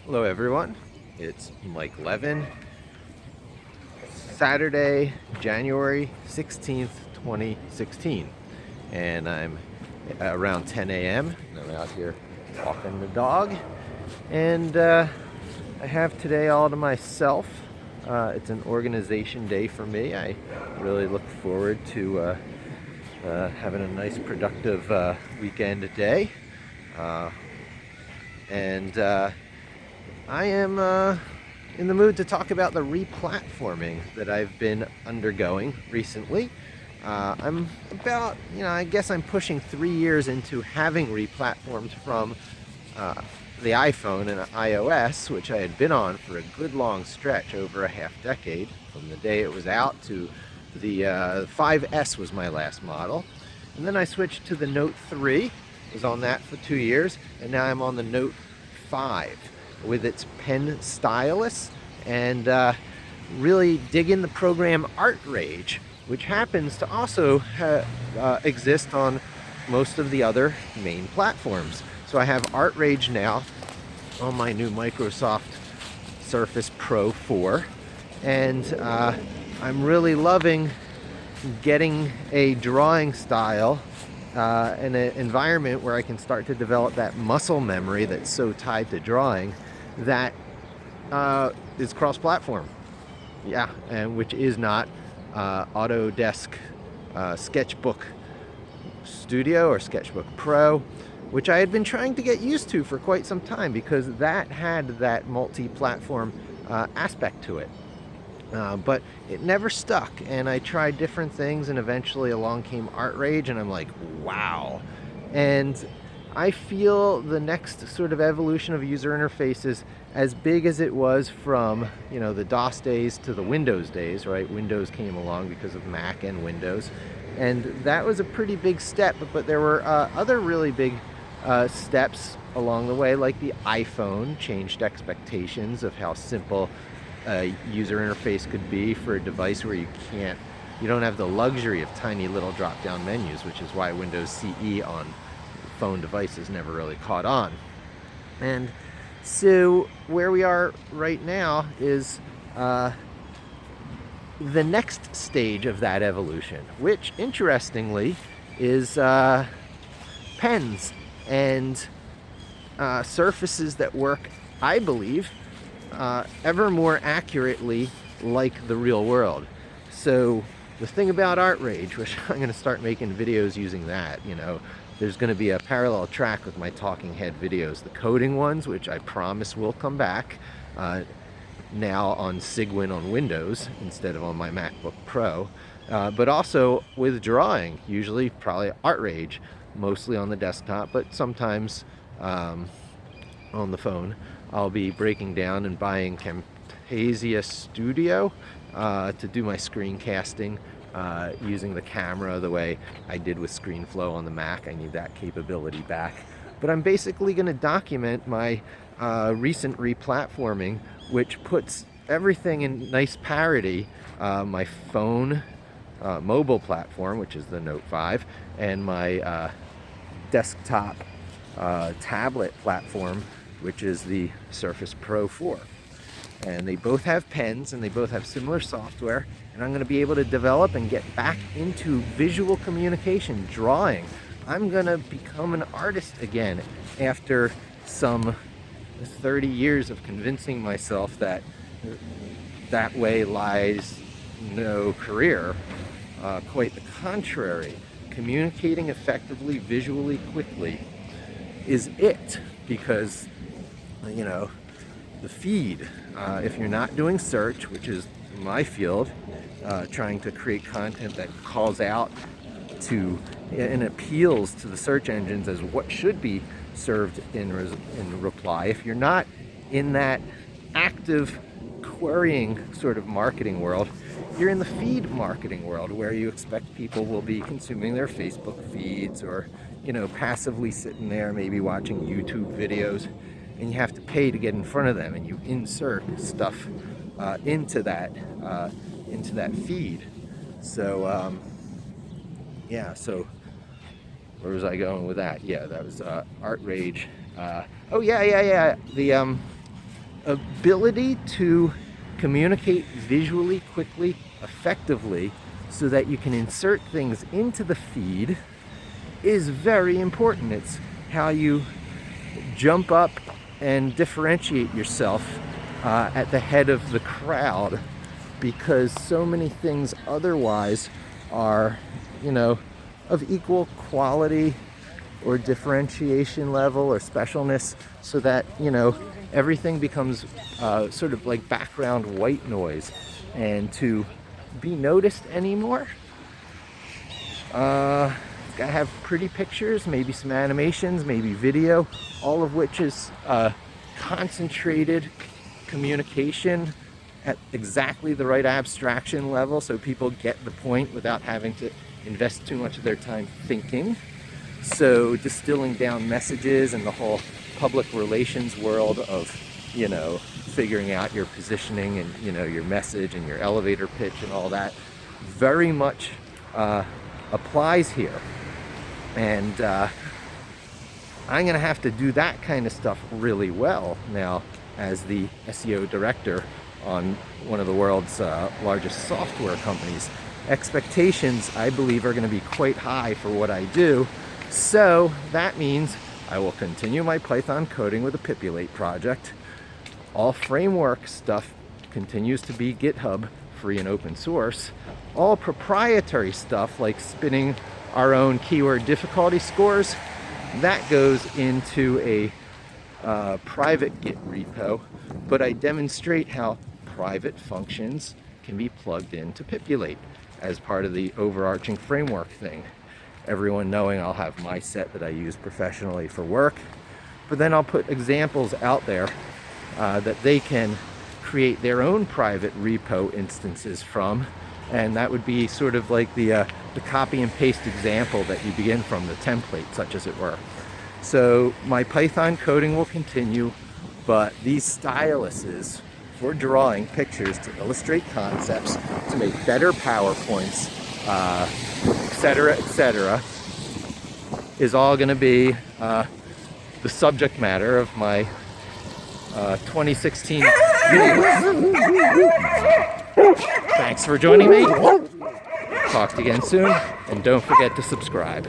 Hello everyone, it's Mike Levin. Saturday, January 16th, 2016. And I'm around 10 a.m. and I'm out here walking the dog. And I have today all to myself. It's an organization day for me. I really look forward to having a nice productive weekend day. And I am in the mood to talk about the replatforming that I've been undergoing recently. I'm about, I guess I'm pushing 3 years into having replatformed from the iPhone and iOS, which I had been on for a good long stretch, over a half decade, from the day it was out to the 5S was my last model. And then I switched to the Note 3, was on that for 2 years, and now I'm on the Note 5 with its pen stylus, and really dig in the program ArtRage, which happens to also exist on most of the other main platforms. So I have ArtRage now on my new Microsoft Surface Pro 4, and I'm really loving getting a drawing style in an environment where I can start to develop that muscle memory that's so tied to drawing that is cross-platform. Yeah, and which is not Autodesk Sketchbook Studio or Sketchbook Pro, which I had been trying to get used to for quite some time because that had that multi-platform aspect to it. But it never stuck, and I tried different things, and eventually along came ArtRage, and I'm like, wow. And I feel the next sort of evolution of user interfaces as big as it was from, the DOS days to the Windows days, right? Windows came along because of Mac and Windows, and that was a pretty big step, but there were other really big steps along the way, like the iPhone changed expectations of how simple user interface could be for a device where you don't have the luxury of tiny little drop-down menus, which is why Windows CE on phone devices never really caught on. And so where we are right now is the next stage of that evolution, which interestingly is pens and surfaces that work, I believe, ever more accurately like the real world. So the thing about ArtRage, which I'm going to start making videos using that, there's going to be a parallel track with my talking head videos, the coding ones, which I promise will come back now on Sigwin on Windows instead of on my MacBook Pro, but also with drawing, usually probably ArtRage, mostly on the desktop, but sometimes on the phone. I'll be breaking down and buying Camtasia Studio to do my screencasting using the camera the way I did with ScreenFlow on the Mac. I need that capability back. But I'm basically going to document my recent replatforming, which puts everything in nice parity. My phone mobile platform, which is the Note 5, and my desktop tablet platform, which is the Surface Pro 4. And they both have pens and they both have similar software, and I'm going to be able to develop and get back into visual communication, drawing. I'm going to become an artist again after some 30 years of convincing myself that that way lies no career. Quite the contrary. Communicating effectively, visually, quickly is it, because the feed, if you're not doing search, which is my field, trying to create content that calls out to and appeals to the search engines as what should be served in reply, if you're not in that active querying sort of marketing world, you're in the feed marketing world, where you expect people will be consuming their Facebook feeds or passively sitting there maybe watching YouTube videos, and you have to pay to get in front of them, and you insert stuff into that feed. So so where was I going with that? Yeah, that was ArtRage. The ability to communicate visually, quickly, effectively, so that you can insert things into the feed is very important. It's how you jump up and differentiate yourself at the head of the crowd, because so many things otherwise are, you know, of equal quality or differentiation level or specialness, so that, you know, everything becomes sort of like background white noise. And to be noticed anymore, gotta have pretty pictures, maybe some animations, maybe video, all of which is concentrated communication at exactly the right abstraction level, so people get the point without having to invest too much of their time thinking. So distilling down messages and the whole public relations world of, you know, figuring out your positioning and, you know, your message and your elevator pitch and all that very much applies here. And I'm gonna have to do that kind of stuff really well now as the SEO director on one of the world's largest software companies. Expectations, I believe, are going to be quite high for what I do. So that means I will continue my Python coding with a Pipulate project. All framework stuff continues to be GitHub, free and open source. All proprietary stuff, like spinning our own keyword difficulty scores, that goes into a private Git repo, but I demonstrate how private functions can be plugged into Pipulate as part of the overarching framework thing. Everyone knowing I'll have my set that I use professionally for work, but then I'll put examples out there that they can create their own private repo instances from, and that would be sort of like the copy and paste example that you begin from, the template, such as it were. So my Python coding will continue, but these styluses for drawing pictures to illustrate concepts, to make better PowerPoints, etc., is all going to be the subject matter of my 2016 video. Thanks for joining me. Talk to you again soon, and don't forget to subscribe.